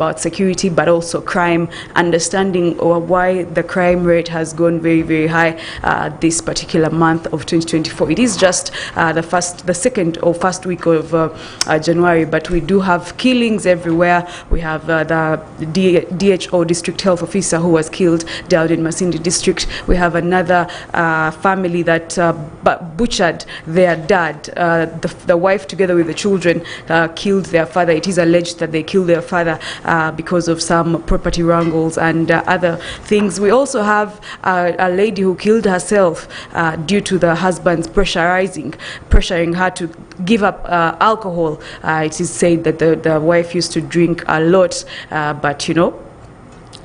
about security, but also crime, understanding why the crime rate has gone very, very high this particular month of 2024. It is just the second or first week of January, but we do have killings everywhere. We have the DHO, District Health Officer, who was killed down in Masindi District. We have another family that butchered their dad. The wife, together with the children, killed their father. It is alleged that they killed their father because of some property wrangles and other things. We also have a lady who killed herself due to the husband's pressuring her to give up alcohol. It is said that the wife used to drink a lot, but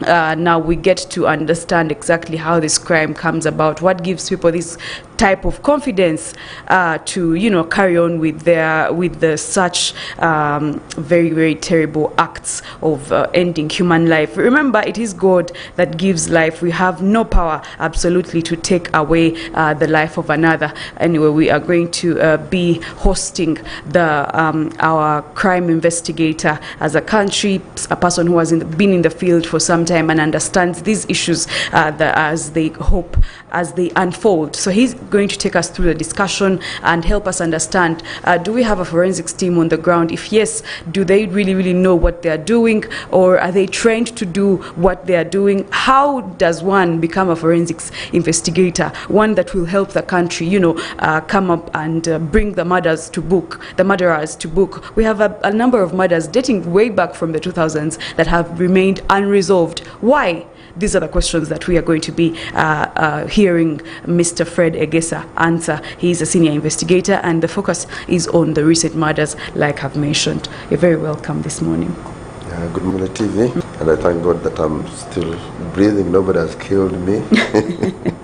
now we get to understand exactly how this crime comes about, what gives people this type of confidence to carry on with the such very, very terrible acts of ending human life. Remember, it is God that gives life. We have no power absolutely to take away the life of another. Anyway, we are going to be hosting our crime investigator as a country, a person who has been in the field for some time and understands these issues as they unfold. So he's going to take us through the discussion and help us understand, do we have a forensics team on the ground? If yes, do they really know what they are doing, or are they trained to do what they are doing? How does one become a forensics investigator, one that will help the country come up and bring the murderers to book? We have a number of murders dating way back from the 2000s that have remained unresolved. Why? These are the questions that we are going to be hearing Mr. Fred Egesa answer. He is a senior investigator, and the focus is on the recent murders, like I've mentioned. You're very welcome this morning. Good morning, TV, and I thank God that I'm still breathing. Nobody has killed me.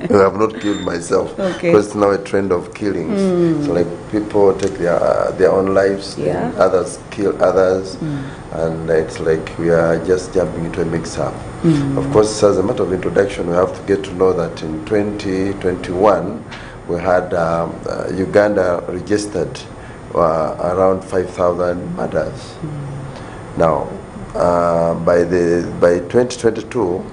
I have not killed myself. Okay. Because it's now a trend of killings. So like people take their own lives, and others kill others, and it's like we are just jumping into a mix-up. Of course, as a matter of introduction, we have to get to know that in 2021 we had Uganda registered around 5,000 murders. Now, by 2022,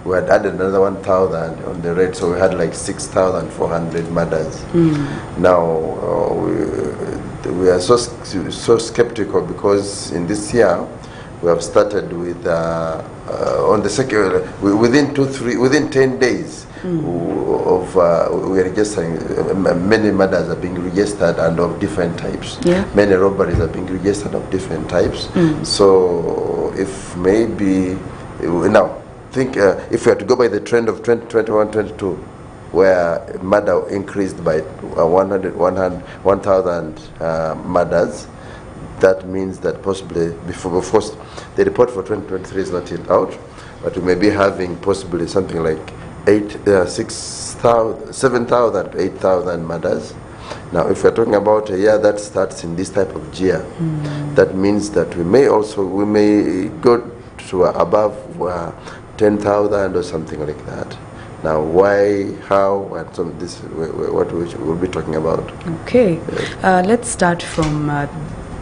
we had added another 1,000 on the rate, so we had like 6,400 murders. Now we are so skeptical because in this year we have started with on the second within 10 days of we are registering many murders are being registered and of different types. Many robberies are being registered of different types. So if maybe now think if we are to go by the trend of 2021-22, where murder increased by 1,000 murders, that means that possibly before the report for 2023 is not yet out, but we may be having possibly something like 7,000 to 8,000 murders. Now, if we're talking about a year that starts in this type of year, that means that we may go to above 10,000 or something like that. Now, why, how, and so this what we will be talking about. Okay, let's start from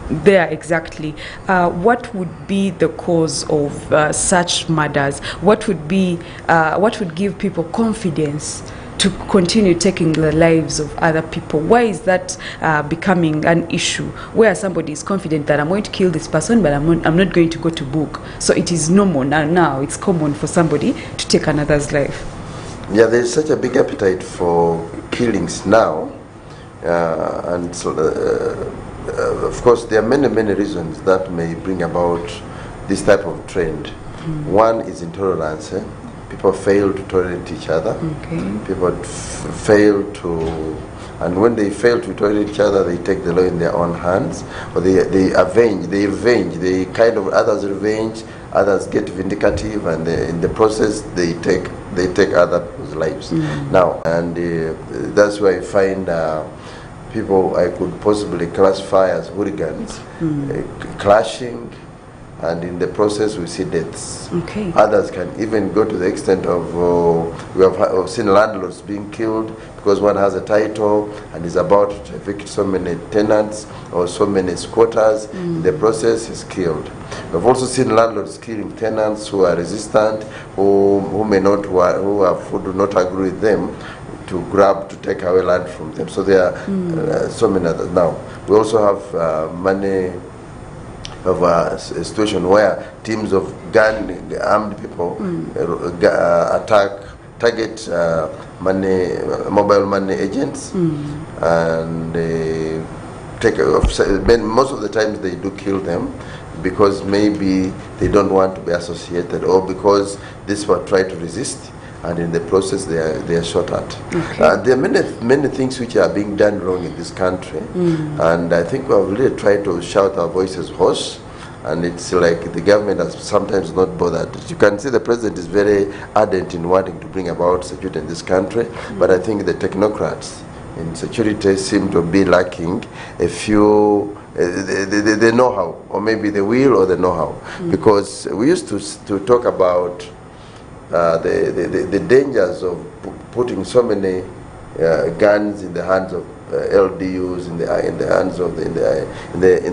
there exactly. What would be the cause of such murders? What would give people confidence to continue taking the lives of other people? Why is that becoming an issue where somebody is confident that I'm going to kill this person, but I'm not going to go to book? So it is normal now. It's common for somebody to take another's life. Yeah, there's such a big appetite for killings now, and so of course there are many reasons that may bring about this type of trend. One is intolerance. People fail to tolerate each other. People fail to, and when they fail to tolerate each other, they take the law in their own hands, or they avenge, they kind of, others revenge, others get vindicative, and in the process they take other people's lives. Now, and that's why I find people I could possibly classify as hooligans, clashing, and in the process we see deaths. Okay. Others can even go to the extent of we have seen landlords being killed because one has a title and is about to evict so many tenants or so many squatters. In the process, is killed. We've also seen landlords killing tenants who are resistant, who may not, who do not agree with them, to take away land from them. So there are so many others. Now we also have a situation where teams of armed people target mobile money agents, and most of the times they do kill them because maybe they don't want to be associated, or because these were try to resist, and in the process they are shot at. Okay. There are many things which are being done wrong in this country, and I think we have really tried to shout our voices hoarse, and it's like the government has sometimes not bothered. You can see the president is very ardent in wanting to bring about security in this country, but I think the technocrats in security seem to be lacking a few the know-how, or maybe the will or the know-how, because we used to talk about the dangers of putting so many guns in the hands of LDUs, in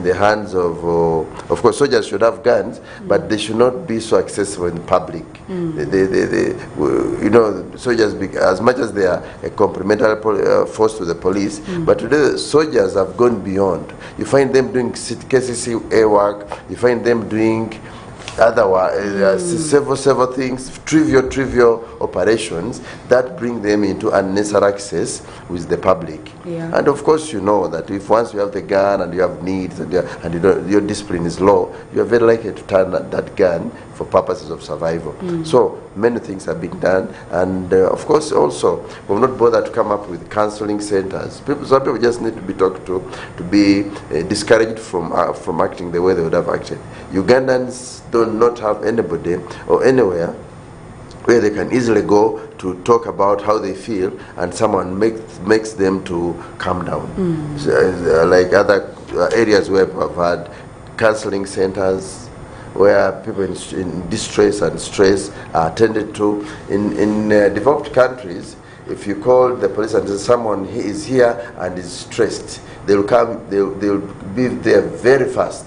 the hands of course soldiers should have guns, but they should not be so accessible in public. Soldiers, as much as they are a complementary force to the police, but today soldiers have gone beyond. You find them doing KCCA work, you find them doing several things, trivial operations that bring them into unnecessary access with the public. Yeah. And of course, you know that if once you have the gun and you have needs and your discipline is low, you are very likely to turn that gun for purposes of survival. So many things are being done, and of course also we've not bothered to come up with counseling centers. Some people just need to be talked to be discouraged from acting the way they would have acted. Ugandans do not have anybody or anywhere where they can easily go to talk about how they feel, and someone makes them to calm down. So, like other areas where we have had counseling centers where people in distress and stress are attended to. In developed countries, if you call the police and say someone is here and is stressed, they'll be there very fast,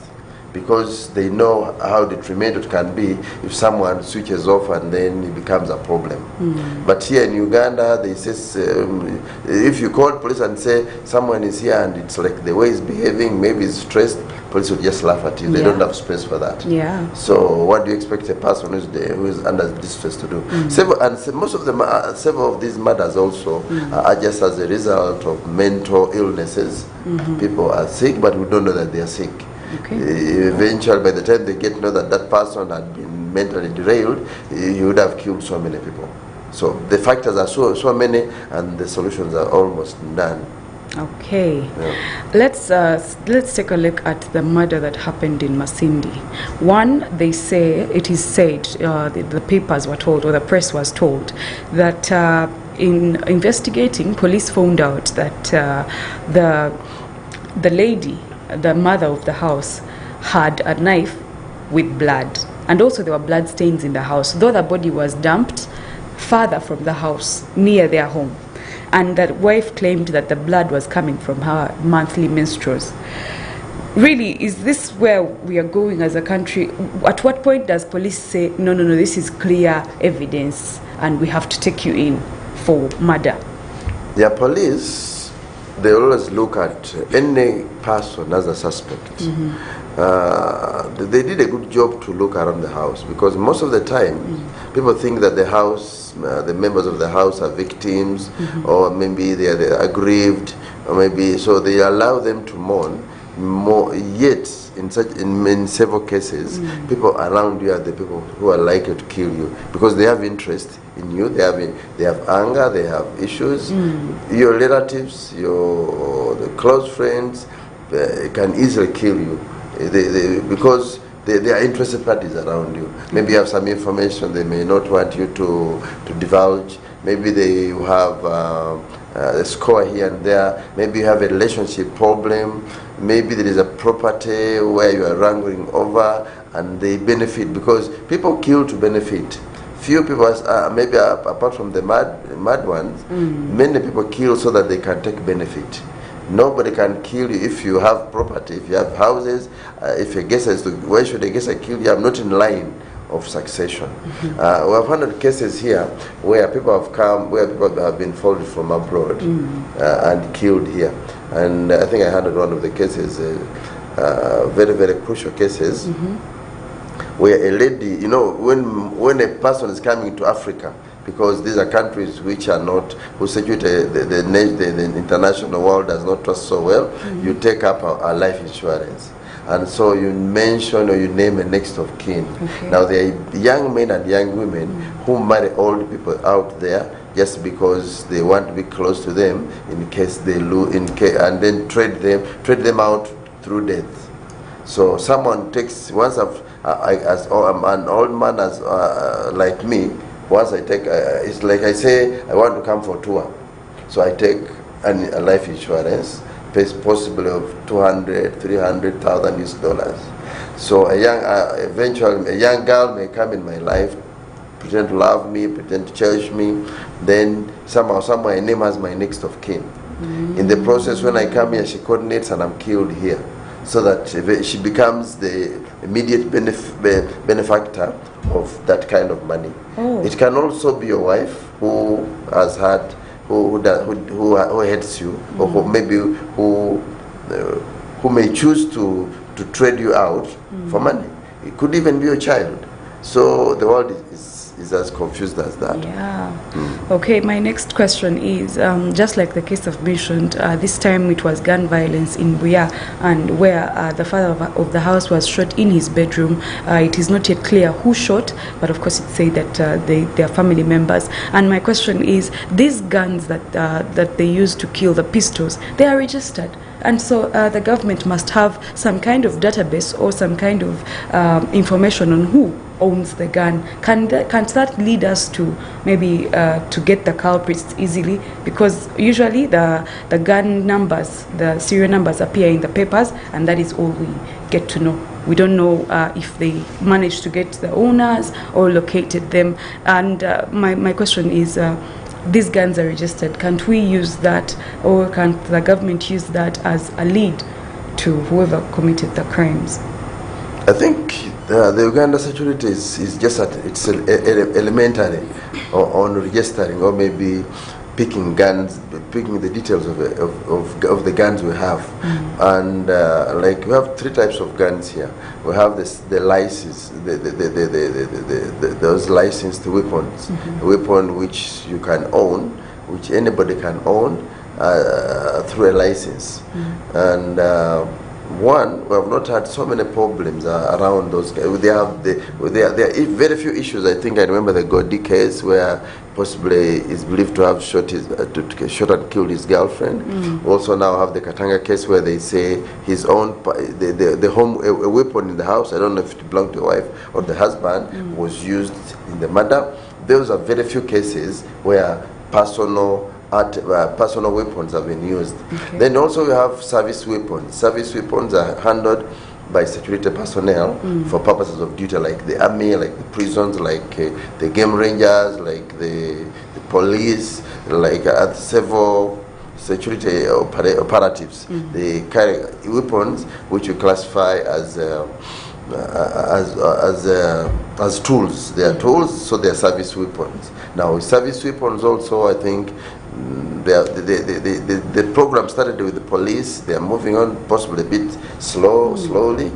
because they know how detrimental it can be if someone switches off and then it becomes a problem. But here in Uganda, they say if you call police and say someone is here and it's like the way he's behaving, maybe he's stressed, police will just laugh at you. They don't have space for that. Yeah. So what do you expect a person who is under distress to do? Several of these murders also are just as a result of mental illnesses. People are sick, but we don't know that they are sick. Okay. Eventually, by the time they get to know that that person had been mentally derailed, he would have killed so many people. So the factors are so many, and the solutions are almost none. Okay, yeah. Let's take a look at the murder that happened in Masindi. One, they say, it is said, the papers were told, or the press was told, that in investigating, police found out that the lady, the mother of the house, had a knife with blood, and also there were blood stains in the house, though the body was dumped farther from the house, near their home. And that wife claimed that the blood was coming from her monthly menstruals. Really, is this where we are going as a country? At what point does police say, no, this is clear evidence and we have to take you in for murder? Yeah, police, they always look at any person as a suspect. They did a good job to look around the house, because most of the time people think that the house, the members of the house are victims, or maybe they are aggrieved, or maybe so they allow them to mourn. Yet in several cases, people around you are the people who are likely to kill you, because they have interest in you, they have anger, they have issues. Your relatives, the close friends, can easily kill you, because they are interested parties around you. Maybe you have some information they may not want you to divulge. Maybe they have score here and there. Maybe you have a relationship problem. Maybe there is a property where you are wrangling over and they benefit, because people kill to benefit. Few people, maybe apart from the mad ones, many people kill so that they can take benefit. Nobody can kill you if you have property, if you have houses. If Egesa is to, why should Egesa kill you? I'm not in line of succession. We have handled cases here where people have come, where people have been followed from abroad and killed here. And I think I handled one of the cases, very, very crucial cases, where a lady, you know, when a person is coming to Africa, because these are countries which are not, who security, the international world does not trust so well, you take up a life insurance. And so you mention or you name a next of kin. Now there are young men and young women who marry old people out there just because they want to be close to them in case they lose, and then trade them out through death. So someone takes, once as an old man as like me, once I take, it's like I say, I want to come for tour. So I take a life insurance, pays possibly of 200, 300,000 US dollars. So eventually a young girl may come in my life, pretend to love me, pretend to cherish me, then somehow, somewhere, a name has my next of kin. In the process, when I come here, she coordinates and I'm killed here, so that she becomes the immediate benefactor of that kind of money. It can also be your wife who has had, who hates you, or who maybe who may choose to trade you out for money. It could even be your child. So the world is as confused as that. Yeah. Okay, my next question is, just like the case I've mentioned, this time it was gun violence in Buya, and where the father of the house was shot in his bedroom. It is not yet clear who shot, but of course it said that they are family members. And my question is, these guns that they use to kill, the pistols, they are registered. And so the government must have some kind of database or some kind of information on who owns the gun. Can that lead us to maybe to get the culprits easily? Because usually the gun numbers, the serial numbers appear in the papers, and that is all we get to know. We don't know if they managed to get the owners or located them. And my question is, these guns are registered. Can't we use that, or can the government use that as a lead to whoever committed the crimes? I think the Uganda security is just it's elementary on registering, or maybe picking the details of the guns we have. And like we have 3 types of guns here. We have the license, those licensed weapons, a weapon which you can own, which anybody can own through a license. And we have not had so many problems around those guys. There are very few issues. I think I remember the Godi case where possibly is believed to have shot and killed his girlfriend. Also now have the Katanga case where they say his own a weapon in the house, I don't know if it belonged to the wife or the husband, was used in the murder. Those are very few cases where personal weapons have been used. Then also we have service weapons. Service weapons are handled by security personnel for purposes of duty, like the army, like the prisons, like the game rangers, like the police, like several security operatives. They carry weapons which we classify as tools. They are tools, so they are service weapons. Now, service weapons also, I think, the program started with the police. They are moving on, possibly a bit slowly.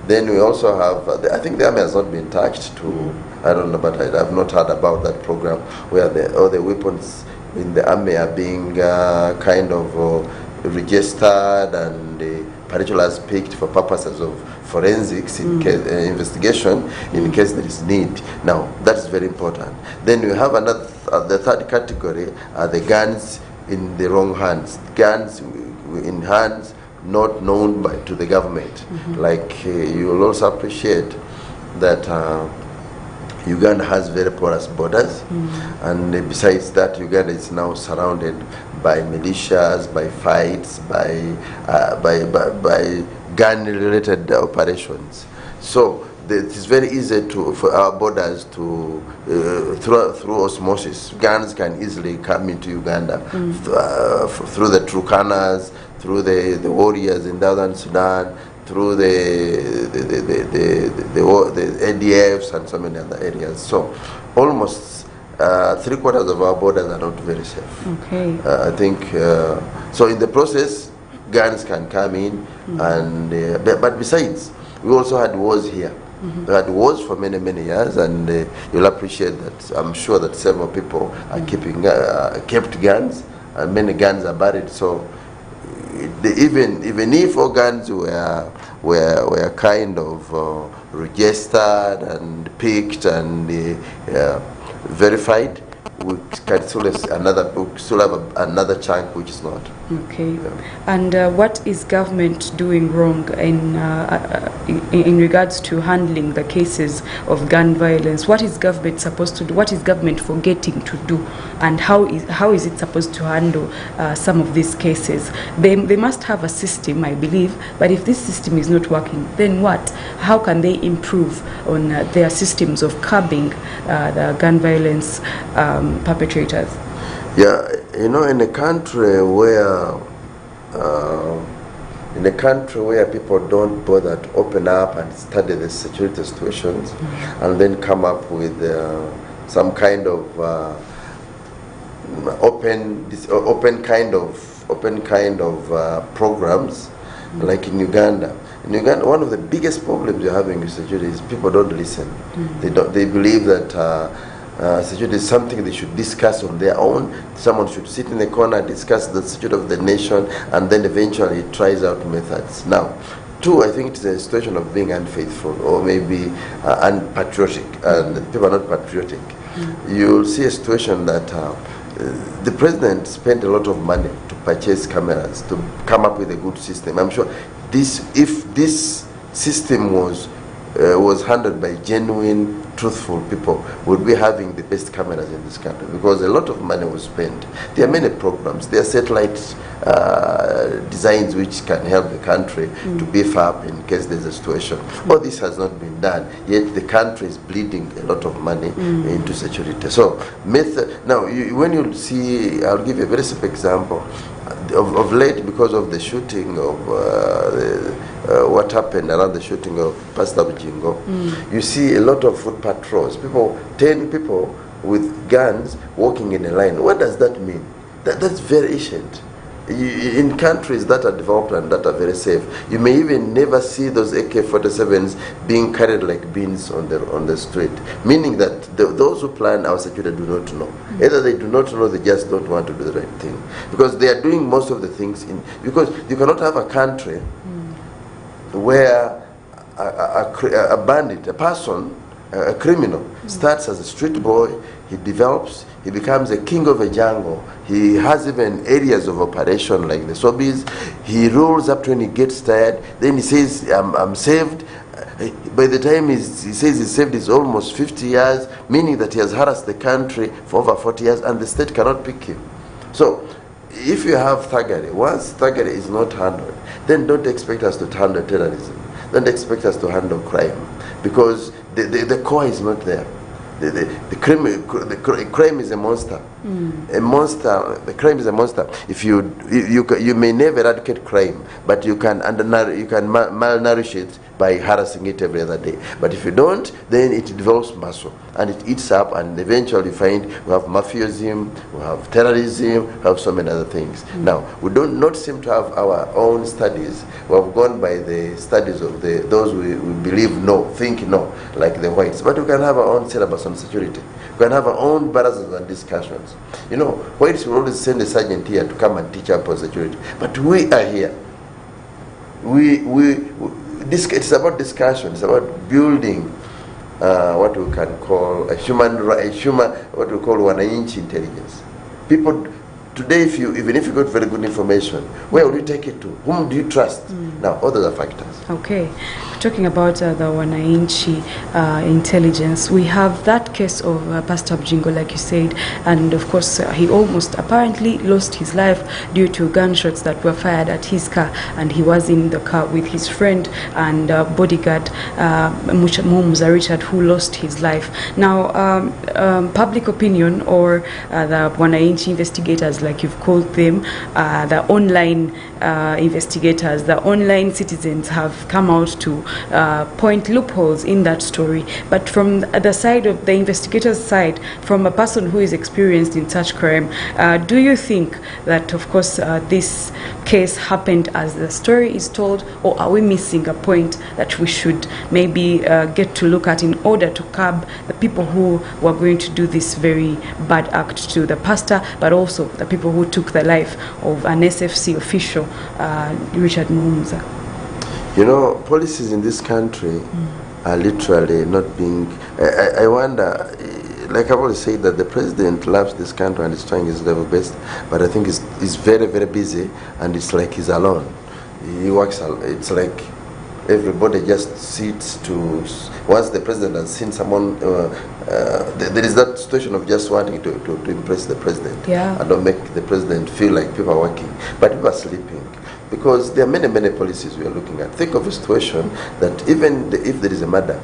Then we also have, I think the army has not been touched to, I don't know, but I have not heard about that program where all the weapons in the army are being kind of registered and particulars picked for purposes of forensics investigation in case there is need. Now that is very important. Then we have another, the third category are the guns in the wrong hands, guns in hands not known to the government. Like you will also appreciate that Uganda has very porous borders, and besides that, Uganda is now surrounded by militias, by fights, by gun-related operations. So it is very easy for our borders to, through osmosis, guns can easily come into Uganda through the Turkanas, through the warriors in Southern Sudan, through the ADFs and so many other areas. So almost 3/4 of our borders are not very safe. Okay. I think, so in the process, guns can come in, and but besides, we also had wars here. We had wars for many, many years, and you'll appreciate that. I'm sure that several people are kept guns, and many guns are buried. So even if all guns were kind of registered and picked and verified, we can still have another chunk which is not. Okay. Yeah. And what is government doing wrong in regards to handling the cases of gun violence? What is government supposed to do? What is government forgetting to do? And how is it supposed to handle some of these cases? They must have a system, I believe, but if this system is not working, then what? How can they improve on their systems of curbing the gun violence perpetrators? Yeah, in a country where people don't bother to open up and study the security situations, and then come up with some kind of open kind of programs, like in Uganda. In Uganda, one of the biggest problems you're having with security is people don't listen. They believe that security is something they should discuss on their own. Someone should sit in the corner, discuss the security of the nation, and then eventually tries out methods. Now, two, I think it's a situation of being unfaithful or maybe unpatriotic, and people are not patriotic. You'll see a situation that the president spent a lot of money to purchase cameras, to come up with a good system. I'm sure if this system was handled by genuine, truthful people, would be having the best cameras in this country, because a lot of money was spent. There are many programs. There are satellite designs which can help the country to beef up in case there's a situation. All this has not been done, yet the country is bleeding a lot of money into security. So, now, when you see, I'll give you a very simple example. Of late, because of the shooting of what happened around the shooting of Pastor Bujingo, you see a lot of foot patrols. 10 people with guns walking in a line. What does that mean? That's very ancient. In countries that are developed and that are very safe, you may even never see those AK-47s being carried like beans on the street, meaning that those who plan our security do not know. Either they do not know, they just don't want to do the right thing, because they are doing most of the things because you cannot have a country where a bandit, a person, a criminal, starts as a street boy, he develops, he becomes a king of a jungle, he has even areas of operation like the Sobis, he rolls up to when he gets tired, then he says, I'm saved. By the time he says he's saved, it's almost 50 years, meaning that he has harassed the country for over 40 years and the state cannot pick him. So, if you have thuggery, once thuggery is not handled, then don't expect us to handle terrorism. Don't expect us to handle crime, because the core is not there. The crime is a monster. A monster. The crime is a monster. If you may never eradicate crime, but you can malnourish it by harassing it every other day. But if you don't, then it develops muscle and it eats up, and eventually you find we have mafioism, we have terrorism, we have so many other things. Now, we not seem to have our own studies. We have gone by the studies of those we believe think no, like the whites. But we can have our own syllabus on security. We can have our own barazas and discussions. Whites will always send a sergeant here to come and teach up on security. But we are here. It's about discussion. It's about building what we can call what we call wananchi intelligence. People today, even if you got very good information, where will you take it to? Whom do you trust? Now, all those are factors. Okay, talking about the Wananchi intelligence, we have that case of Pastor Bjingo, like you said, and of course he almost apparently lost his life due to gunshots that were fired at his car, and he was in the car with his friend and bodyguard Mumuza Richard, who lost his life. Now, public opinion, or the Wananchi investigators, like you've called them, the online investigators, the online citizens, have come out to point loopholes in that story. But from the side of the investigator's side, from a person who is experienced in such crime, do you think that, of course, this case happened as the story is told, or are we missing a point that we should maybe get to look at in order to curb the people who were going to do this very bad act to the pastor, but also the people who took the life of an SFC official, Richard Muhumuza? You know, policies in this country are literally not being... I wonder, like I've always said, that the president loves this country and is trying his level best, but I think he's very, very busy, and it's like he's alone. He works, it's like everybody just sits to... Once the president has seen someone, there is that situation of just wanting to impress the president, and don't make the president feel like people are working, but people are sleeping. Because there are many, many policies we are looking at. Think of a situation that even if there is a murder,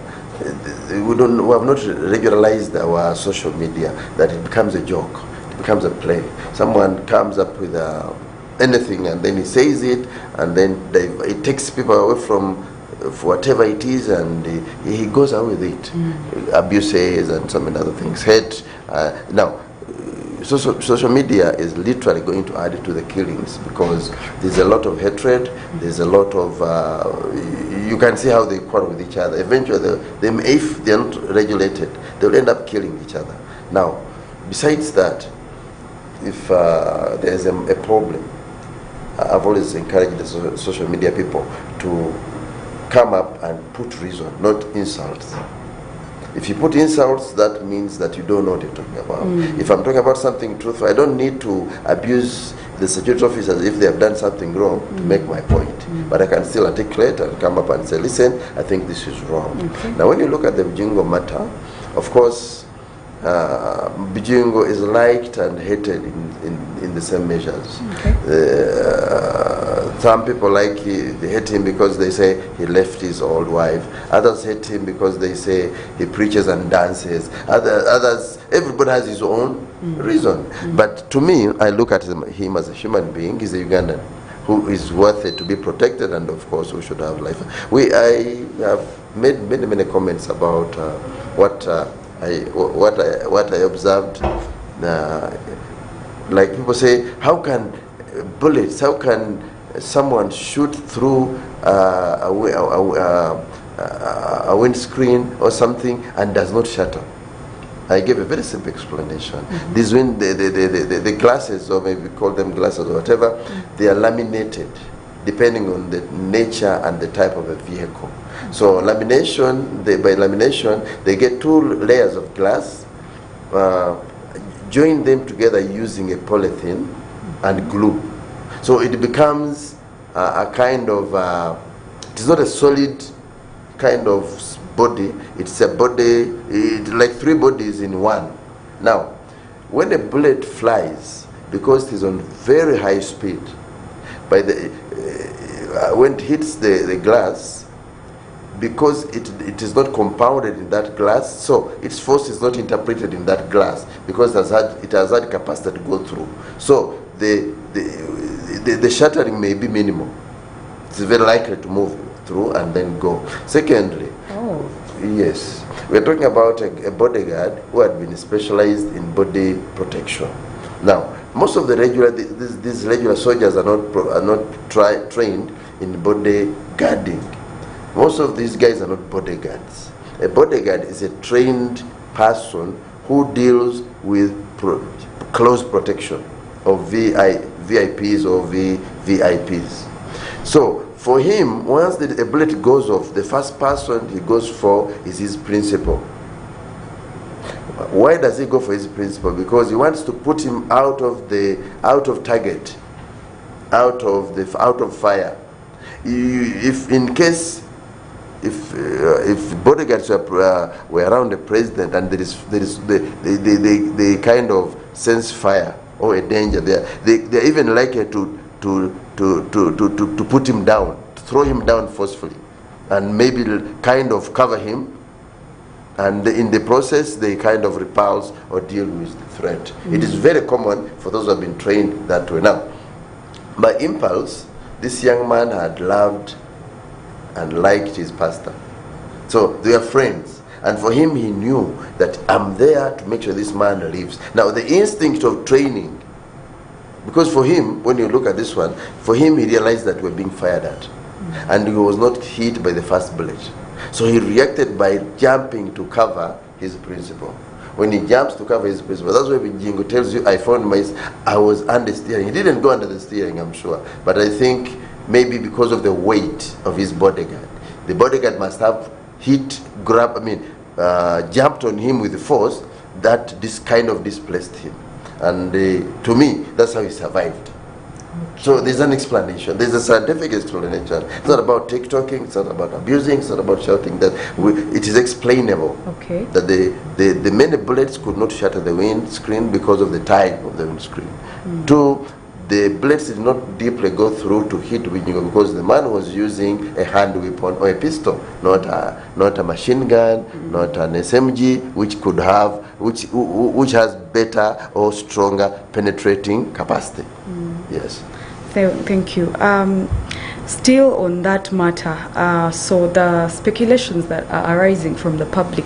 we have not regularized our social media, that it becomes a joke, it becomes a play. Someone comes up with anything, and then he says it, and then it takes people away from whatever it is, and he goes on with it. Abuses and so many other things. Hate. Now, social media is literally going to add to the killings, because there's a lot of hatred, there's a lot of, you can see how they quarrel with each other. Eventually, if they're not regulated, they'll end up killing each other. Now, besides that, if there's a problem, I've always encouraged the social media people to come up and put reason, not insults. If you put insults, that means that you don't know what you're talking about. If I'm talking about something truthful, I don't need to abuse the security officers if they have done something wrong to make my point. But I can still articulate and come up and say, listen, I think this is wrong. Now, when you look at the Bjingo matter, of course, Bjingo is liked and hated in the same measures. Some people they hate him because they say he left his old wife. Others hate him because they say he preaches and dances. Others, everybody has his own reason. But to me, I look at him as a human being. He's a Ugandan who is worthy to be protected, and of course, who should have life. I have made many comments about what I observed. Like people say, how can bullets, how can someone shoot through a windscreen or something and does not shatter? I gave a very simple explanation. These the glasses, or maybe call them glasses or whatever, they are laminated depending on the nature and the type of a vehicle. So lamination, by lamination, they get 2 layers of glass, join them together using a polythene and glue. So it becomes a kind of, it is not a solid kind of body, it's a body, like 3 bodies in one. Now, when a bullet flies, because it is on very high speed, when it hits the glass, because it is not compounded in that glass, so its force is not interpreted in that glass, because it has had capacity to go through. So the shattering may be minimal. It's very likely to move through and then go. Secondly, yes, we're talking about a bodyguard who had been specialized in body protection. Now, most of the these regular soldiers are not trained in body guarding. Most of these guys are not bodyguards. A bodyguard is a trained person who deals with close protection of VIPs or VIPs. So for him, once a bullet goes off, the first person he goes for is his principal. Why does he go for his principal? Because he wants to put him out of target, out of fire. If bodyguards were around the president and they kind of sense fire or a danger, they're even likely to put him down, to throw him down forcefully, and maybe kind of cover him. And in the process, they kind of repulse or deal with the threat. It is very common for those who have been trained that way. Now, by impulse, this young man had loved and liked his pastor. So they were friends. And for him, he knew that I'm there to make sure this man lives. Now, the instinct of training, because for him, when you look at this one, for him, he realized that we're being fired at. And he was not hit by the first bullet. So he reacted by jumping to cover his principal. When he jumps to cover his principal, that's why Jingo tells you, I was under steering. He didn't go under the steering, I'm sure. But I think maybe because of the weight of his bodyguard. The bodyguard must have jumped on him with force that this kind of displaced him. And to me, that's how he survived. So there's an explanation. There's a scientific explanation. It's not about TikToking. It's not about abusing. It's not about shouting. It is explainable. Okay. That the many bullets could not shatter the windscreen because of the type of the windscreen. Two, the bullets did not deeply go through to hit Winjigo because the man was using a hand weapon or a pistol, not a machine gun, not an SMG, which has better or stronger penetrating capacity. Yes. Thank you. Still on that matter, so the speculations that are arising from the public,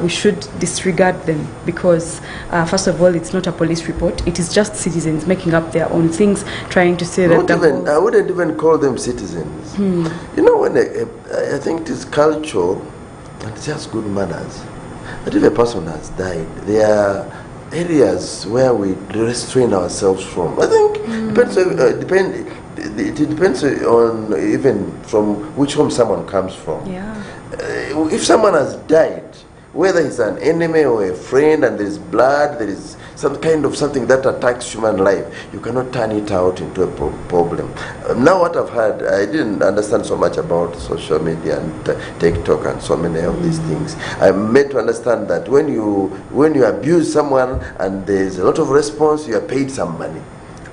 we should disregard them because, first of all, it's not a police report. It is just citizens making up their own things, trying to say that... I wouldn't even call them citizens. You know, when I think it is culture and it's just good manners. But if a person has died, there are areas where we restrain ourselves from. I think it depends on even from which home someone comes from. Yeah. If someone has died, whether he's an enemy or a friend, and there is blood, there is some kind of something that attacks human life, you cannot turn it out into a problem. Now what I've heard, I didn't understand so much about social media and TikTok and so many of these things. I'm made to understand that when you abuse someone and there's a lot of response, you are paid some money.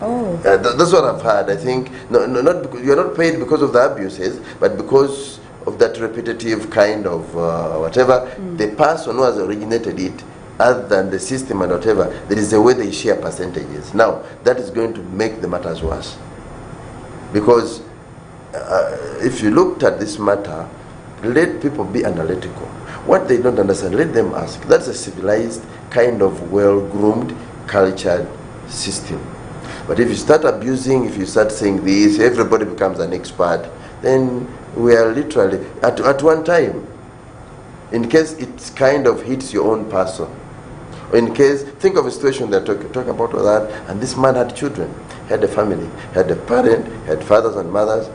Oh. That's what I've heard. I think not because, you're not paid because of the abuses, but because of that repetitive kind of whatever. The person who has originated it, other than the system and whatever, there is a way they share percentages. Now, that is going to make the matters worse. Because if you looked at this matter, let people be analytical. What they don't understand, let them ask. That's a civilized, kind of well-groomed, cultured system. But if you start abusing, if you start saying this, everybody becomes an expert, then we are literally, at one time, in case it kind of hits your own person, or in case, think of a situation that talk about that, and this man had children, had a family, had a parent, had fathers and mothers.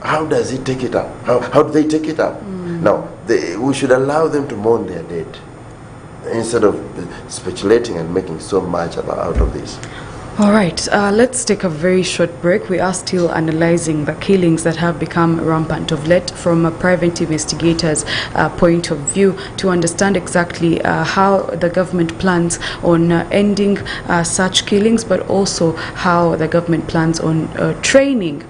How does he take it up? How do they take it up? Now, we should allow them to mourn their dead, instead of speculating and making so much out of this. All right, let's take a very short break. We are still analyzing the killings that have become rampant of late from a private investigator's point of view to understand exactly how the government plans on ending such killings, but also how the government plans on training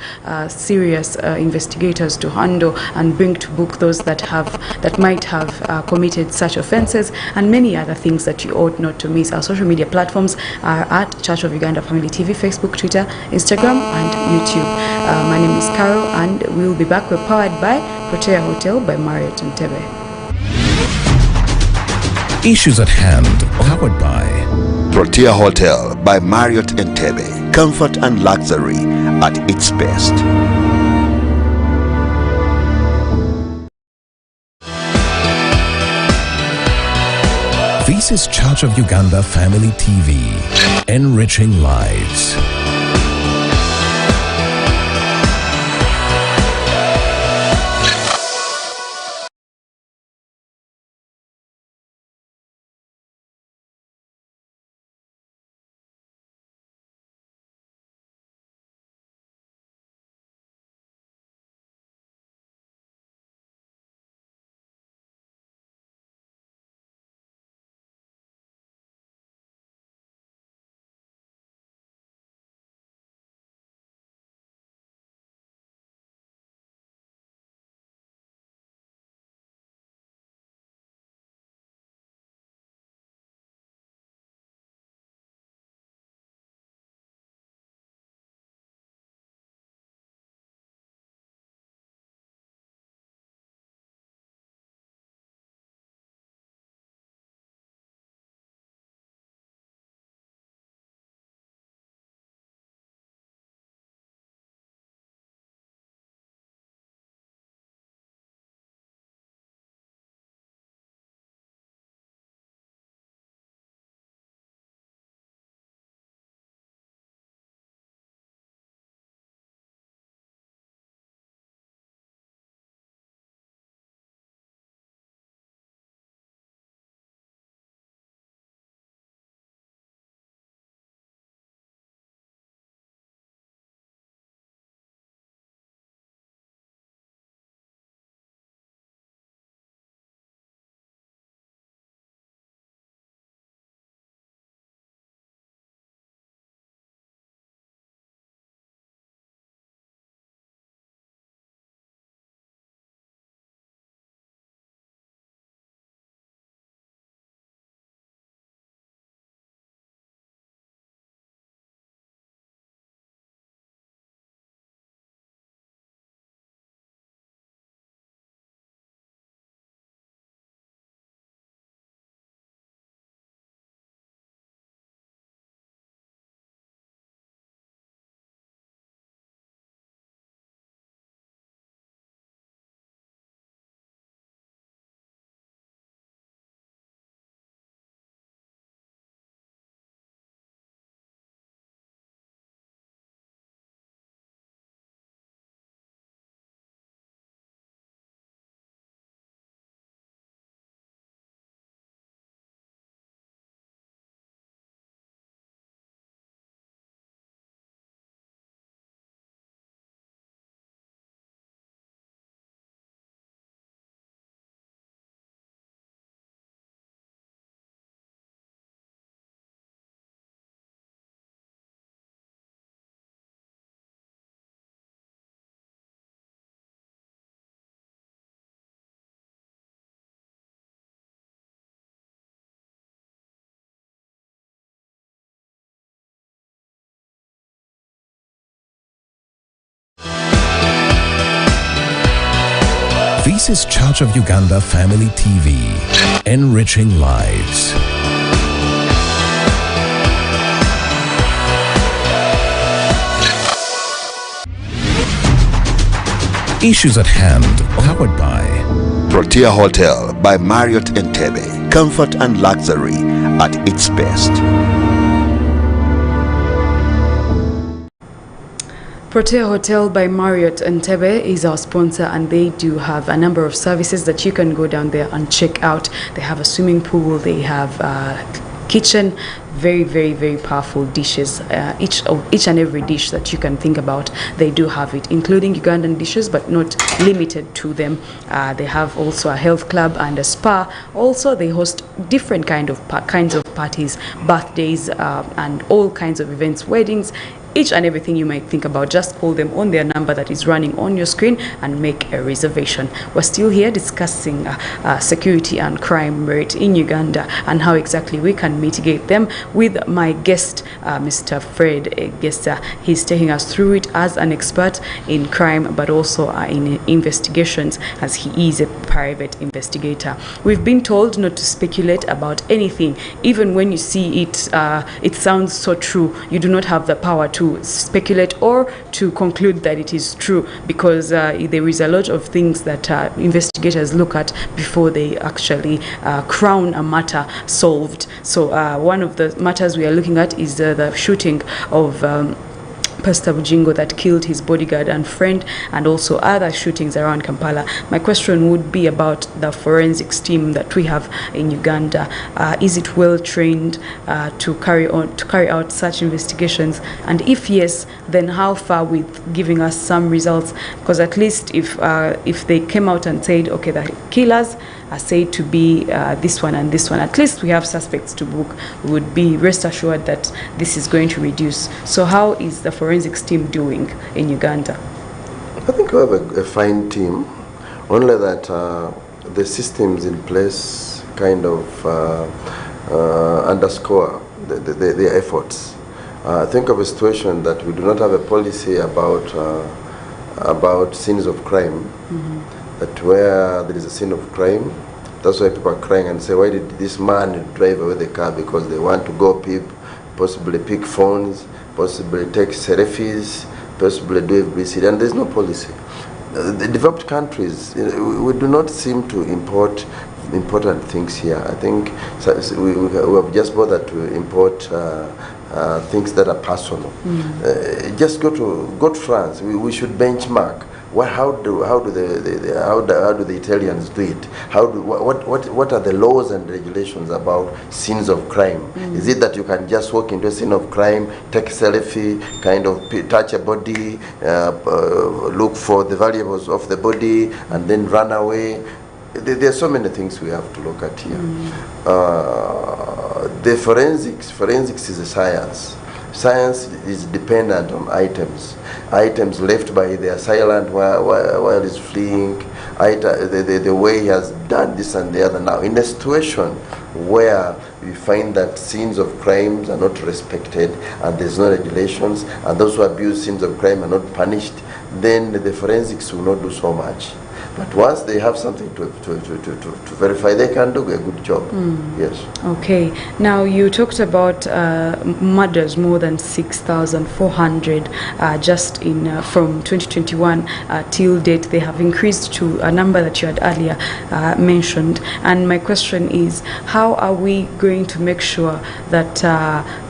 serious investigators to handle and bring to book those that might have committed such offenses, and many other things that you ought not to miss. Our social media platforms are at Church of Uganda Family TV, Facebook, Twitter, Instagram, and YouTube. My name is Carol, and we'll be back. We're powered by Protea Hotel by Marriott Entebbe. Issues at hand, powered by Protea Hotel by Marriott Entebbe. Comfort and luxury at its best. This is Church of Uganda Family TV, enriching lives. This is Church of Uganda Family TV, enriching lives. Issues at hand, powered by Protea Hotel by Marriott Entebbe. Comfort and luxury at its best. Protea Hotel by Marriott Entebbe is our sponsor, and they do have a number of services that you can go down there and check out. They have a swimming pool, they have a kitchen, very powerful dishes. Each and every dish that you can think about, they do have it, including Ugandan dishes, but not limited to them. They have also a health club and a spa. Also, they host different kinds of parties, birthdays, and all kinds of events, weddings. Each and everything you might think about, just call them on their number that is running on your screen and make a reservation. We're still here discussing security and crime rate in Uganda and how exactly we can mitigate them with my guest, Mr. Fred Egesa. He's taking us through it as an expert in crime, but also in investigations, as he is a private investigator. We've been told not to speculate about anything. Even when you see it, it sounds so true. You do not have the power to speculate or to conclude that it is true, because there is a lot of things that investigators look at before they actually crown a matter solved. So one of the matters we are looking at is the shooting of Pastor Bujingo that killed his bodyguard and friend, and also other shootings around Kampala. My question would be about the forensics team that we have in Uganda. Is it well trained to carry out such investigations? And if yes, then how far with giving us some results? Because at least if they came out and said, okay, the killers are said to be this one and this one, at least we have suspects to book. We would be rest assured that this is going to reduce. So how is the forensics team doing in Uganda? I think we have a fine team, only that the systems in place kind of underscore the efforts. Think of a situation that we do not have a policy about scenes of crime. That where there is a scene of crime, that's why people are crying and say, why did this man drive away the car? Because they want to go possibly pick phones, possibly take selfies, possibly do publicity, and there's no policy. The developed countries, we do not seem to import important things here. I think we have just bothered to import things that are personal. Just go to France. We should benchmark. How do the Italians do it? What are the laws and regulations about scenes of crime? Is it that you can just walk into a scene of crime, take a selfie, kind of touch a body, look for the valuables of the body, and then run away? There are so many things we have to look at here. The forensics is a science. Science is dependent on items left by the assailant while he's fleeing, the way he has done this and the other. Now, in a situation where we find that scenes of crimes are not respected and there's no regulations, and those who abuse scenes of crime are not punished, then the forensics will not do so much. But once they have something to verify, they can do a good job. Yes. Okay. Now, you talked about murders, more than 6,400 just in from 2021 till date. They have increased to a number that you had earlier mentioned. And my question is, how are we going to make sure that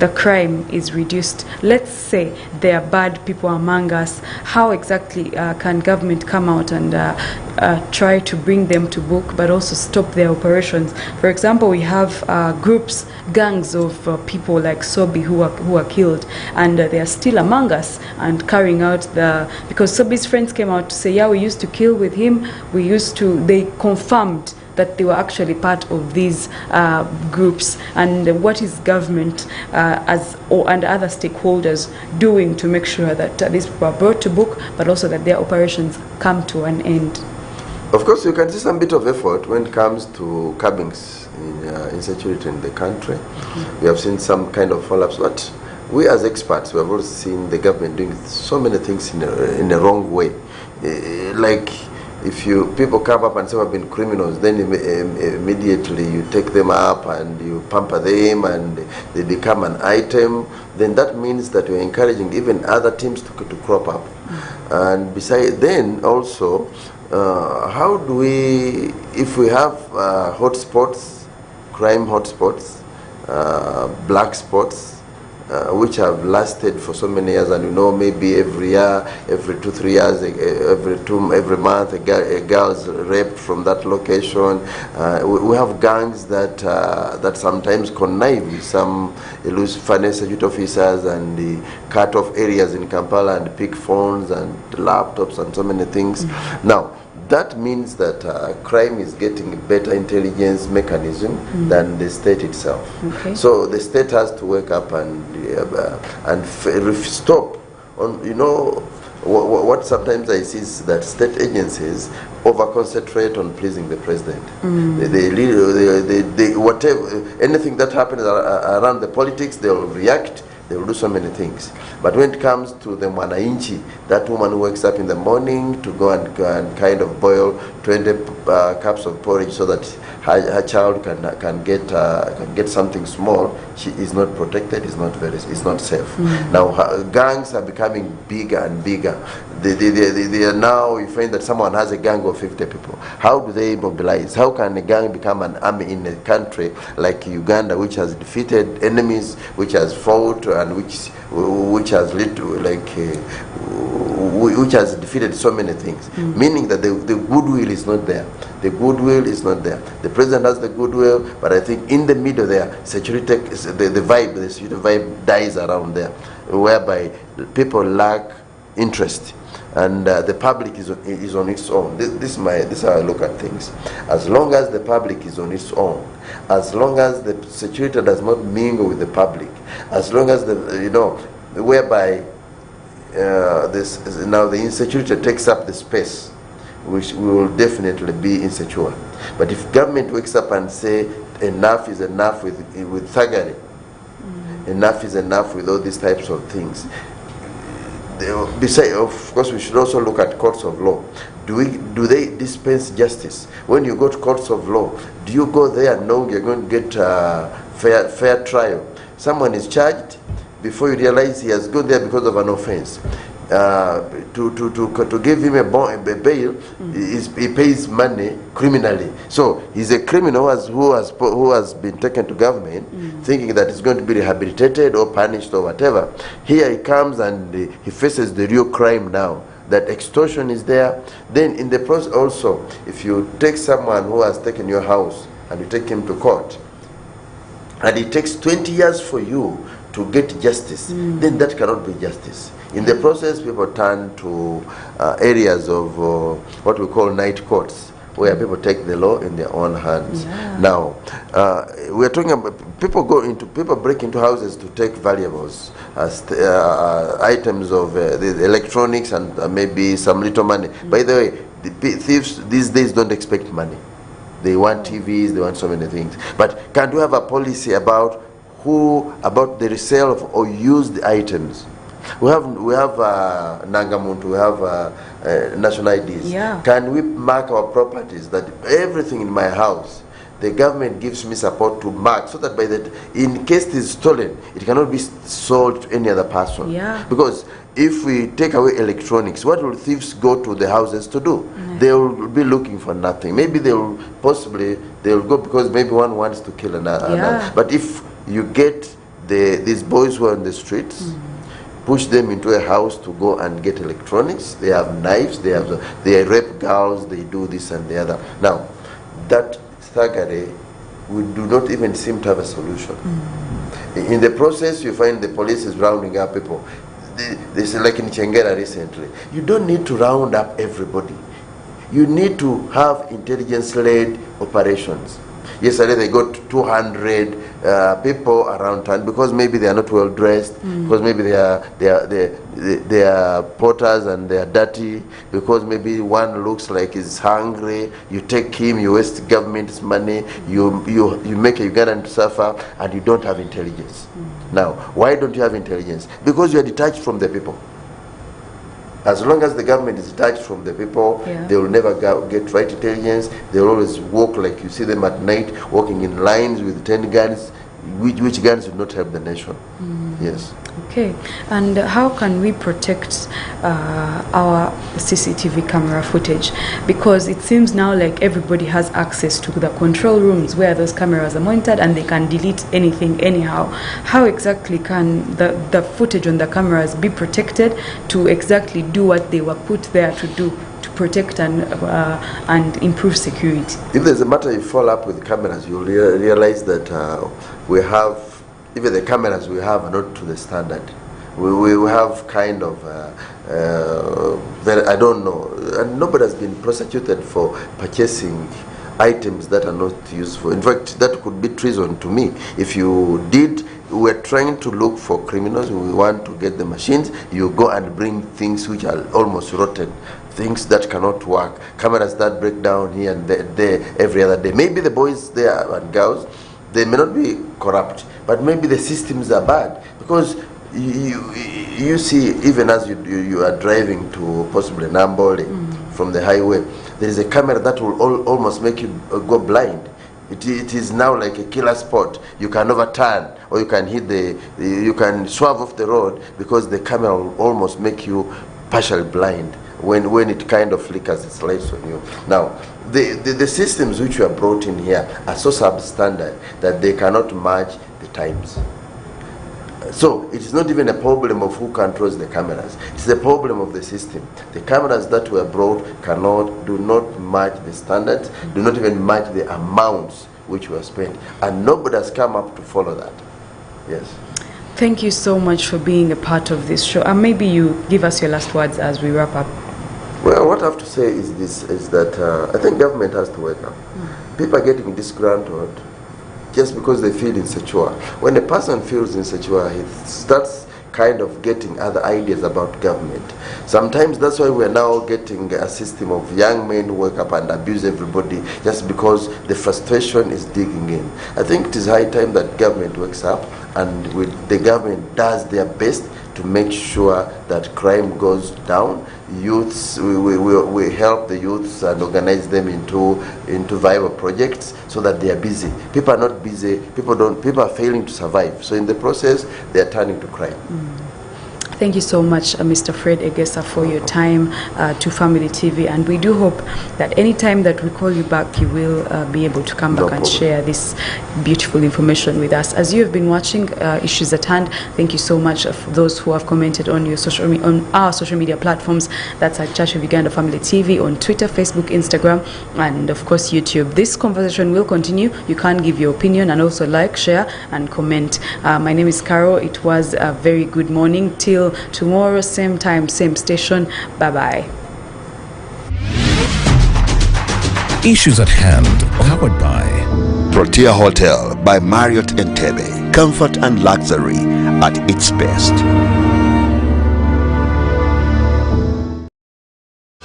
the crime is reduced? Let's say there are bad people among us. How exactly can government come out and try to bring them to book, but also stop their operations? For example, we have groups, gangs of people like Sobi who are killed, and they are still among us and carrying out because Sobi's friends came out to say, yeah, we used to kill with him, they confirmed that they were actually part of these groups. And what is government and other stakeholders doing to make sure that these people are brought to book, but also that their operations come to an end? Of course, you can see some bit of effort when it comes to curbings in insecurity in the country. We have seen some kind of follow-ups, but we as experts, we have also seen the government doing so many things in a wrong way. Like if people come up and say, "I've been criminals," then immediately you take them up and you pamper them and they become an item, then that means that you're encouraging even other teams to crop up. And besides, then also, how do we, if we have hotspots, crime hotspots, black spots, which have lasted for so many years, and maybe every year, every 2-3 years, every month, a girl is raped from that location. We have gangs that sometimes connive with some elusive finance security officers and cut off areas in Kampala and pick phones and laptops and so many things. Now, that means that crime is getting a better intelligence mechanism than the state itself. Okay. So the state has to wake up and stop. What sometimes I see is that state agencies over-concentrate on pleasing the president. They whatever, anything that happens around the politics, they will react. They will do so many things. But when it comes to the Mwananchi, that woman who wakes up in the morning to go and kind of boil 20 cups of porridge so that her child can get something small, she is not protected, is not safe. Now gangs are becoming bigger and bigger. They are now, you find that someone has a gang of 50 people. How do they mobilize? How can a gang become an army in a country like Uganda, which has defeated enemies, which has fought and which has led to which has defeated so many things? Meaning that the goodwill is not there. The goodwill is not there. The president has the goodwill, but I think in the middle there, the security vibe dies around there, whereby people lack interest. And the public is on its own. This is how I look at things. As long as the public is on its own, as long as the security does not mingle with the public, as long as whereby now the insecurity takes up the space, which we will definitely be insecure. But if government wakes up and say enough is enough with thuggery, enough is enough with all these types of things. Besides, of course, we should also look at courts of law. Do they dispense justice? When you go to courts of law, do you go there knowing you're going to get a fair trial? Someone is charged, before you realize he has gone there because of an offense. To give him a bail, he pays money criminally. So he's a criminal who has been taken to government, thinking that he's going to be rehabilitated or punished or whatever. Here he comes and he faces the real crime now. That extortion is there. Then in the process also, if you take someone who has taken your house and you take him to court, and it takes 20 years for you to get justice, then that cannot be justice. In the process, people turn to areas of what we call night courts, where people take the law in their own hands. Now, we are talking about people break into houses to take valuables, items of the electronics and maybe some little money. By the way, the thieves these days don't expect money. They want TVs, they want so many things. But can we have a policy about the resale of or used items? We have Nangamuntu, we have national IDs. Can we mark our properties that everything in my house, the government gives me support to mark, so that in case it is stolen, it cannot be sold to any other person. Because if we take away electronics, what will thieves go to the houses to do? They will be looking for nothing. Maybe they will go because maybe one wants to kill another. But if you get these boys who are on the streets, push them into a house to go and get electronics, they have knives, they rape girls, they do this and the other. Now, that thuggery, we do not even seem to have a solution. In the process, you find the police is rounding up people. They say, like in Chengera recently, you don't need to round up everybody. You need to have intelligence-led operations. Yesterday they got 200 people around town because maybe they are not well dressed, because maybe they are porters and they are dirty, because maybe one looks like he's hungry. You take him, you waste government's money, you make a Ugandan suffer, and you don't have intelligence. Now, why don't you have intelligence? Because you are detached from the people. As long as the government is detached from the people, they will never get right intelligence. They will always walk like you see them at night, walking in lines with 10 guns, which guns will not help the nation. Yes. Okay. And how can we protect our CCTV camera footage? Because it seems now like everybody has access to the control rooms where those cameras are monitored, and they can delete anything anyhow. How exactly can the footage on the cameras be protected to exactly do what they were put there to do, to protect and improve security? If there's a matter you follow up with cameras, you'll realize that we have, even the cameras we have are not to the standard. We have kind of, I don't know, and nobody has been prosecuted for purchasing items that are not useful. In fact, that could be treason to me. If you did, we're trying to look for criminals, we want to get the machines, you go and bring things which are almost rotten, things that cannot work, cameras that break down here and there every other day. Maybe the boys there and girls, they may not be corrupt, but maybe the systems are bad, because you see, even as you are driving to possibly Nambole from the highway, there is a camera that will almost make you go blind. It is now like a killer spot. You can overturn, or you can hit you can swerve off the road, because the camera will almost make you partially blind when it kind of flickers its lights on you. Now, the systems which were brought in here are so substandard that they cannot match the times. So it is not even a problem of who controls the cameras. It's the problem of the system. The cameras that were brought do not match the standards, do not even match the amounts which were spent, and nobody has come up to follow that. Yes. Thank you so much for being a part of this show. And maybe you give us your last words as we wrap up. Well, what I have to say is that I think government has to wake up. People are getting disgruntled just because they feel insecure. When a person feels insecure, he starts kind of getting other ideas about government. Sometimes that's why we're now getting a system of young men who wake up and abuse everybody just because the frustration is digging in. I think it is high time that government wakes up, and the government does their best to make sure that crime goes down. Youths, we help the youths and organize them into viable projects so that they are busy. People are not busy. People are failing to survive. So in the process, they are turning to crime. Thank you so much, Mr. Fred Egesa, for your time to Family TV, and we do hope that any time that we call you back, you will be able to come back and share this beautiful information with us. As you have been watching Issues at Hand, thank you so much for those who have commented on our social media platforms. That's at Church of Uganda Family TV on Twitter, Facebook, Instagram, and of course YouTube. This conversation will continue. You can give your opinion and also like, share, and comment. My name is Carol. It was a very good morning. Till tomorrow, same time, same station. Bye-bye. Issues at Hand, powered by Protea Hotel by Marriott Entebbe. Comfort and luxury at its best.